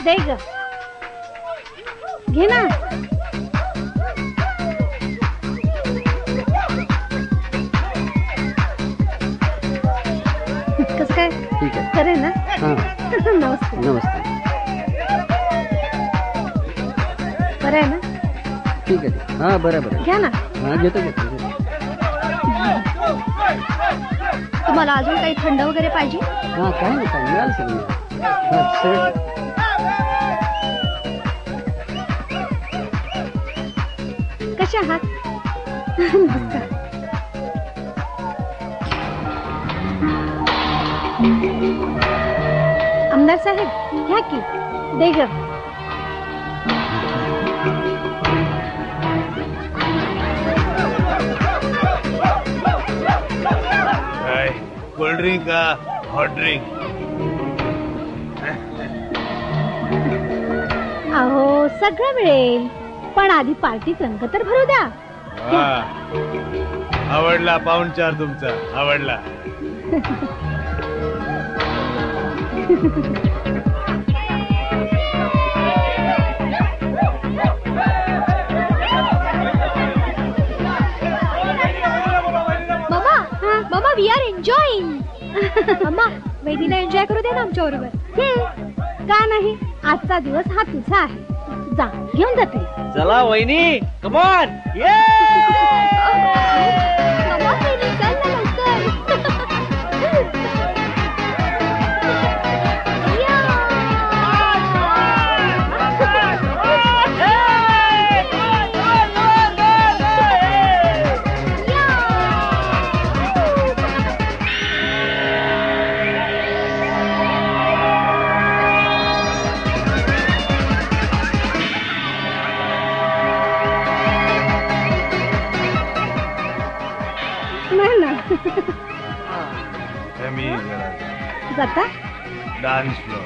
दे ग, घे ना. कसं काय? ठीक आहे. खरे ना? नमस्ते. नमस्ते. बरं आहे ना? ठीक आहे. हां बरं. घ्या ना. हां घेतो. तुम्हाला अजून काही थंड वगैरे पाहिजे? हां काय नाही, काय मिळालं सगळं. कशा आहात? नमस्कार. आमदार साहेब घ्या की, दे ग. कोल्ड ड्रिंक का हॉट ड्रिंक? अहो सगळं मिळेल, पण आधी पार्टीत रंग तर भरू द्या. आवडला पाहुणचार तुमचा, आवडला. Mama we are enjoying. Mama वहिनीला एन्जॉय करू दे ना आमच्या बरोबर. का नाही, आजचा दिवस हा तुझा आहे. जा घेऊन जाते. चला वहिनी, कम ऑन. जाता डान्स फ्लोर.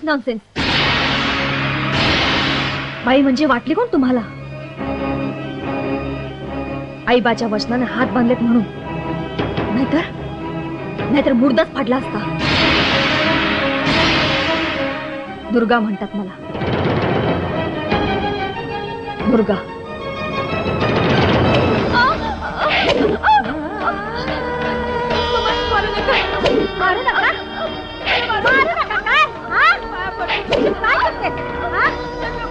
नॉनसेन्स. बाई म्हणजे वाटली कोण तुम्हाला? आईबाच्या वचनाने हात बांधलेत म्हणून, नाहीतर मुर्दाच फाडला असता. दुर्गा म्हणतात मला, दुर्गा. मारू नका. काय करते?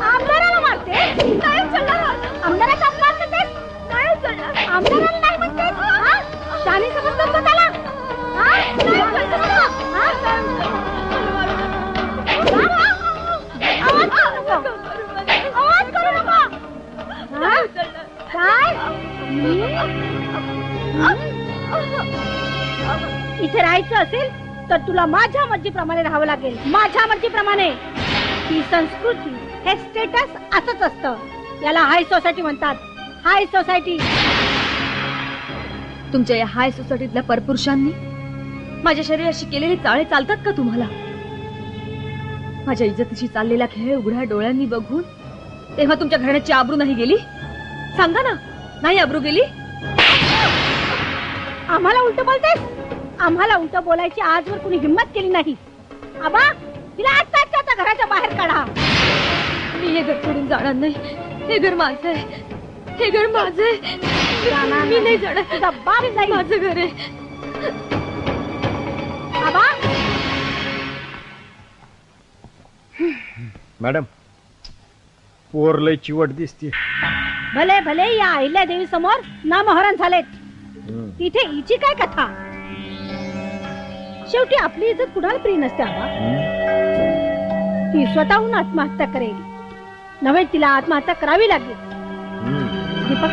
आमदाराला मारते? काय उचललं? आमदाराचा अपमान करतेस? काय उचललं? आमदाराला नाही म्हणतेस? शानी समजतो स्वतःला? आवाज करू नको. काय? इथे राहायचं असेल तर तुला माझ्या मर्जीप्रमाणे राहावं लागेल. माझ्या मर्जीप्रमाणे. ही संस्कृती, हे स्टेटस असंच असतं. याला हाय सोसायटी म्हणतात. हाय सोसायटी. तुमच्या या हाय सोसायटीतल्या परपुरुषांनी माझ्या शरीराशी केलेले चाळे चालतात का तुम्हाला? माझ्या इज्जतीशी चाललेला खेळ उघड्या डोळ्यांनी बघून तेव्हा तुमच्या घराण्याची आबरू नाही गेली? सांगा ना, नाही आबरू गेली? आम्हाला उलट बोलतेस? आम्हाला उलट बोलायची आजवर कुणी हिम्मत केली नाही. आबा, तिला आत्ताच्या घराच्या बाहेर काढा. मी हे घर सोडून जाणार नाही. हे घर माझं आहे. हे घर माझं आहे. मी नाही जाणार. तुझा बाप नाही. माझं घर आहे. आबा. मॅडम, पोर लय चिवट दिसते. भले भले या अहिल्या देवी समोर नामहरण झालेत. तिथे हिची काय कथा? शेवटी आपली इज्जत कुणाला प्रिय नसते. आबा, ती स्वतःहून आत्महत्या करेल. नव्हे तिला आत्महत्या करावी लागेल. दीपक,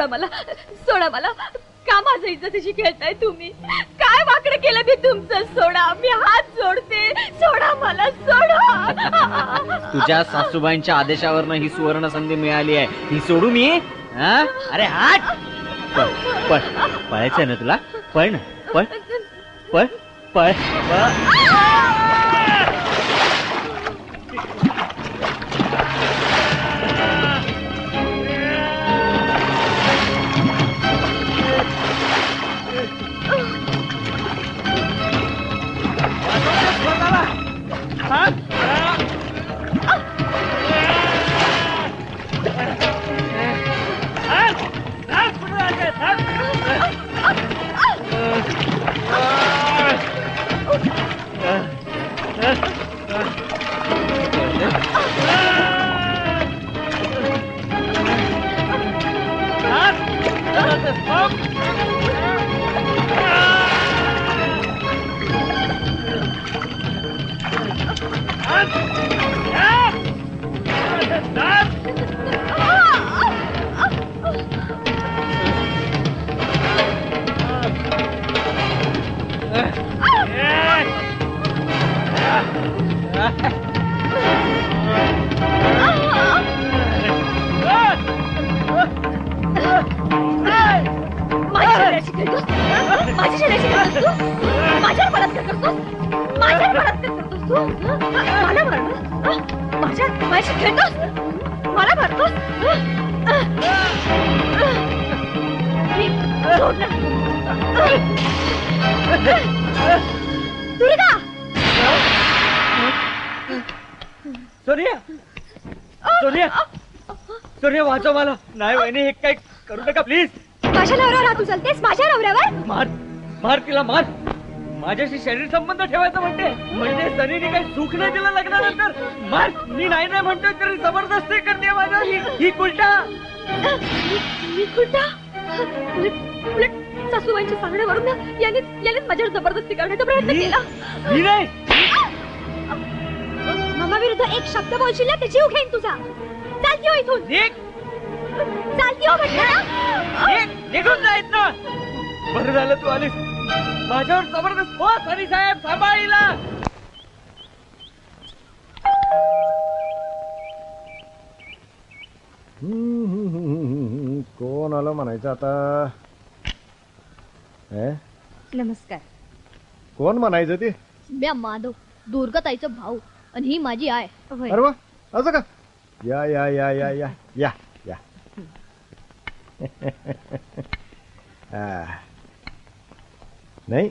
सोडा मला, सोडा मला. का माझं इज्जतीशी खेळताय तुम्ही? काय वाकडं केलं मी तुमचं? सोडा, मी हात जोडते. सोडा मला, सोडा. तुझ्या सासूबाईंच्या आदेशावरनं ही सुवर्ण संधी मिळाली आहे, ही सोडू मी? अरे हात. पळ, पळायचं ना तुला? पळ ना, पळ पळ पळ. सोनिया वाचव मला. नाही वहिनी, हे काय करू नका प्लीज. माझ्या नवऱ्यावर तू चालतेस? माझ्या नवऱ्यावर? मार मार तिला, मार. माझ्याशी शरीर संबंध ठेवायचा म्हणजे सनीने काही सुख नाही दिलं लग्नानंतर. मार. मी नाही नाही म्हणतोय तरी जबरदस्ती करते माझ्या. ही कुलटा. मी कुलटा? उलट सासूबाईंच्या सांगण्यावरून यानेच माझ्यावर जबरदस्ती करण्याचा प्रयत्न केला. मी नाही. मामा विरुद्ध एक शब्द बोलशील ना, ते जीव घेईन तुझा. चालती हो इथून. चालती हो म्हटलं. निघून जायत ना. बरं झालं तू आलीस. माझ्यावर जबरदस्त. हो सनी साहेब, सांभाळीला. कोण आलं म्हणायचं आता? नमस्कार. कोण म्हणायचं ते? म्या माधव, दुर्गाताईचं भाऊ, आणि ही माझी आय. अरे वा, असं का? या या या या या या या. नाही,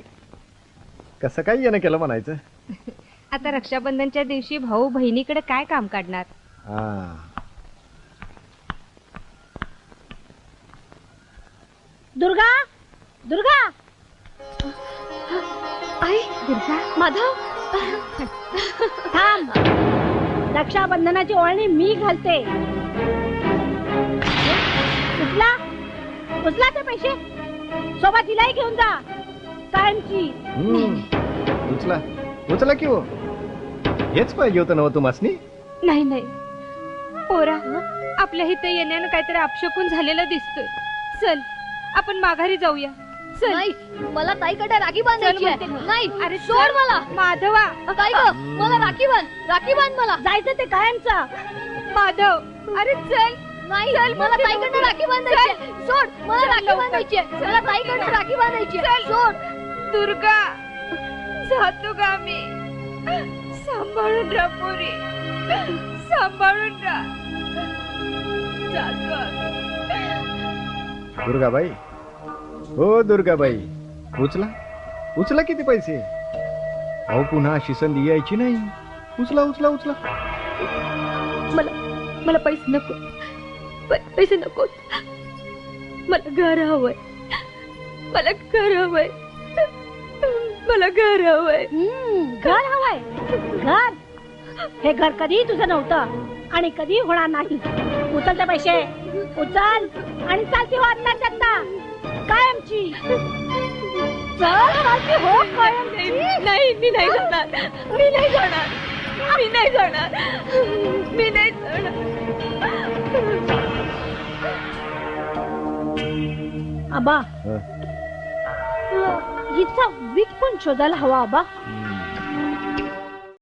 कसं काय येणं केलं म्हणायचं? आता रक्षाबंधनच्या दिवशी भाऊ बहिणीकडे काय काम काढणार? दुर्गा, दुर्गा. आई, दुर्गा. माधव, थांब. रक्षाबंधनाची ओळणी मी घालते. उचला ते पैसे. सोबत तिलाही घेऊन जा, कायमची. उचला उचला की हो. हेच पाहिजे होतं नव तुम्हासनी? नाही नाही पोरा, आपल्या इथे येण्यानं काहीतरी अपशकून झालेलं दिसतोय. चल आपण माघारी जाऊया. चल. नाही, मला ताईकडे राखी बांधायची आहे. नाही, अरे सोड मला. माधवा, ताई ग, मला राखी बांध मला. जायचं ते कायमचं. माधव, अरे चल. नाही, मला ताईकडे राखी बांधायची आहे. सोड, मला राखी बांधायची आहे. मला ताईकडे राखी बांधायची आहे. सोड. दुर्गा, जातो का मी? सांभाळून राहा पोरी, सांभाळून राहा. जातो. दुर्गाबाई, हो दुर्गाबाई, उचला उचला किती पैसे. अहो पुन्हा अशी संधी यायची नाही. उचला उचला उचला. मला पैसे नको, पैसे नको. मला घर हवंय, मला घर हवंय, मला घर हवंय. घर हवंय? घर? हे घर कधी तुझं नव्हतं आणि कधी होणार नाही. उचल ते पैसे, उचल आणि चालती हो आत्ताच्या आत्ता, कायमची. हो कायमची. नाही, मी नाही जाणार, मी नाही जाणार, मी नाही जाणार, मी नाही जाणार. आबा हं. हिचा वीट पण शोधायला हवा आबा.